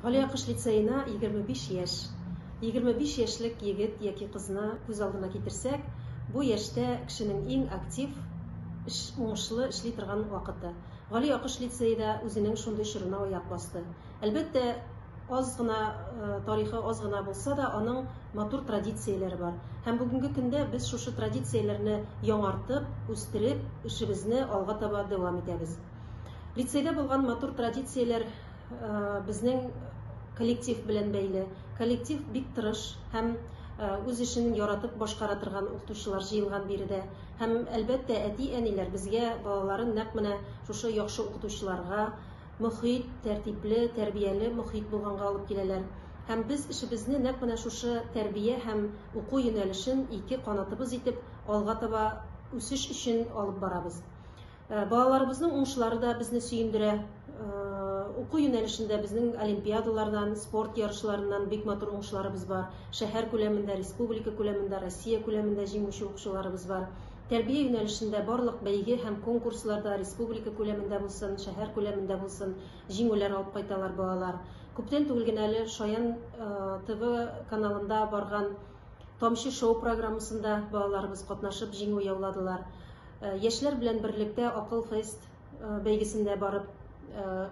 Галиакыш лицейына 25 яшь. 25 яшьлек егет яки кызны күз алдына китерсәк, бу яшьтә кешенең иң актив, уңышлы эшли торган вакыты. Галиакыш лицейда үзенең шундый чорына аяк басты. Әлбәттә, аз гына тарихы аз гына булса да, аның матур традицияләре бар. Һәм бүгенге көндә без шушы традицияләрне яңартып, үстереп, эшебезне алга таба дәвам итәбез. Лицейда булган матур традицияләр безнең коллектив белән бәйле. Коллектив бик тырыш һәм үз эшен яратып башкара торган укытучылар җыелган биредә. Һәм әлбәттә әти-әниләр безгә балаларын нәкъ менә шушы яхшы укытучыларга, мөхит, тәртипле, тәрбияле мөхит булганга алып киләләр. Һәм без эшебезне нәкъ менә шушы тәрбия һәм уку юнәлешен ике канатыбыз итеп алга таба үсеш өчен алып барабыз. Балаларыбызның уңышлары да безне сөендерә. Уку юнәлешендә безнең олимпиадалардан, спорт ярышларыннан бик матур уңышларыбыз бар. Шәһәр күләмендә, республика күләмендә, Россия күләмендә җиңүче укучыларыбыз бар. Тәрбия юнәлешендә барлык бәйге һәм конкурсларда, республика күләмендә булсын, шәһәр күләмендә булсын, җиңүләр алып кайталар балалар. Күптән түгел генә әле Шаян ТВ каналында барган Тамчы шоу программасында балаларыбыз катнашып җиңү яуладылар. Яшьләр белән берлектә Акыл фест бәйгесендә барып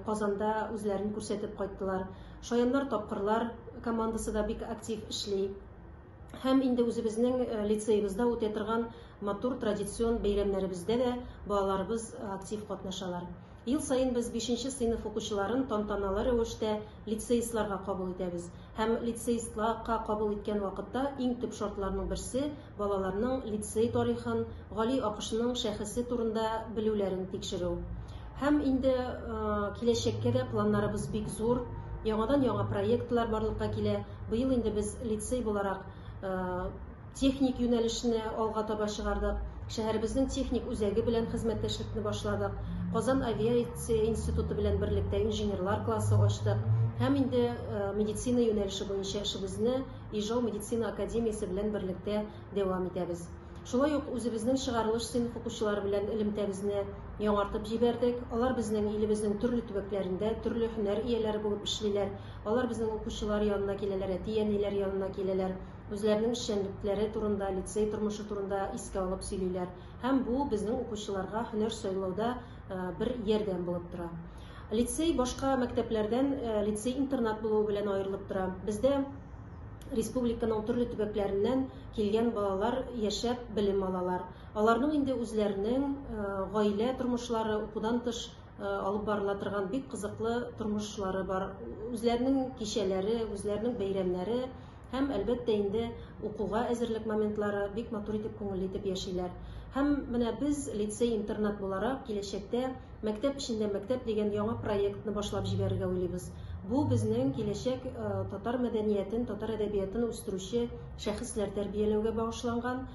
Казанда үзләрен күрсәтеп кайттылар. Шаяннар тапкырлар командасы да бик актив эшли. Һәм инде үзебезнең лицейбызда үтә торган матур традицион бәйрәмнәребездә дә балаларыбыз актив катнашалар. Ел сайын без 5нче сыйныф укучыларын тантаналы рәвештә лицеистларга кабул итәбез. Һәм лицеистларга кабул иткән вакытта иң төп шартларның берсе балаларның лицей тарихын, Галиакышның шәхесе турында белүләрен тикшерү. Һәм инде киләчәккә дә планнарыбыз бик зур. Яңадан-яңа проектлар барлыкка килә. Быел инде без лицей буларак техник юнәлешне алга таба чыгардык. Шәһәребезнең техник үзәге белән хезмәттәшлекне башладык. Казан авиация институты белән берлектә инженерлар классы ачтык. Һәм инде медицина юнәлеше буенча эшебезне Ижау медицина академиясе белән берлектә дәвам итәбез. Шулай ук үзебезнең чыгарылыш сыйныф укучылары белән элемтәбезне яңартып җибәрдек. Алар безнең илебезнең төрле төбәкләрендә төрле һөнәр ияләре булып эшлиләр. Алар безнең укучылар янына киләләр, әти-әниләр янына киләләр. Үзләренең эшчәнлекләре турында, лицей тормышы турында искә алып сөйлиләр. Һәм бу безнең укучыларга һөнәр сайлауда бер ярдәм булып тора. Лицей башка мәктәпләрдән лицей-интернат булуы белән аерылып тора. Бездә республиканың төрле төбәкләреннән килгән балалар яшәп белем алалар. Аларның инде үзләренең гаилә тормышлары, укудан тыш алып барыла торган бик кызыклы тормышлары бар. Үзләренең кичәләре, үзләренең бәйрәмнәре һәм әлбәттә инде укуга әзерлек моментлары бик матур итеп күңелле итеп яшиләр. Һәм менә без лицей-интернат буларак киләчәктә мәктәп эчендә мәктәп дигән яңа проектны башлап җибәрергә уйлыйбыз. Бу безнең киләчәк татар мәдәниятен, татар әдәбиятын үстерүче шәхесләр тәрбияләүгә багышланган,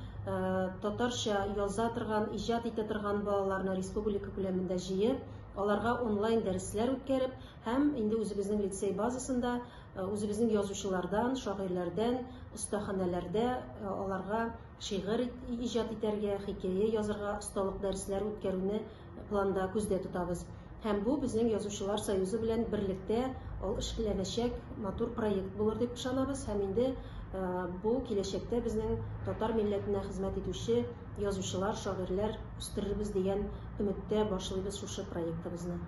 татарча яза торган, иҗат итә торган балаларны республика күләмендә җыеп, аларга онлайн дәресләр үткәреп, һәм инде үзебезнең лицей базасында үзебезнең язучылардан, шагыйрьләрдән, остаханәләрдә аларга шигырь иҗат итәргә, хикәя язарга осталык дәресләре үткәрүне планда күздә тотабыз. Һәм бу безнең язучылар союзы белән берлектә эшләнәчәк матур проект булыр дип ышанабыз. Һәм инде бу киләчәктә безнең татар милләтенә хезмәт итүче язучылар, шагыйрьләр үстерербез дигән өметтә башлыйбыз шушы проектыбызны.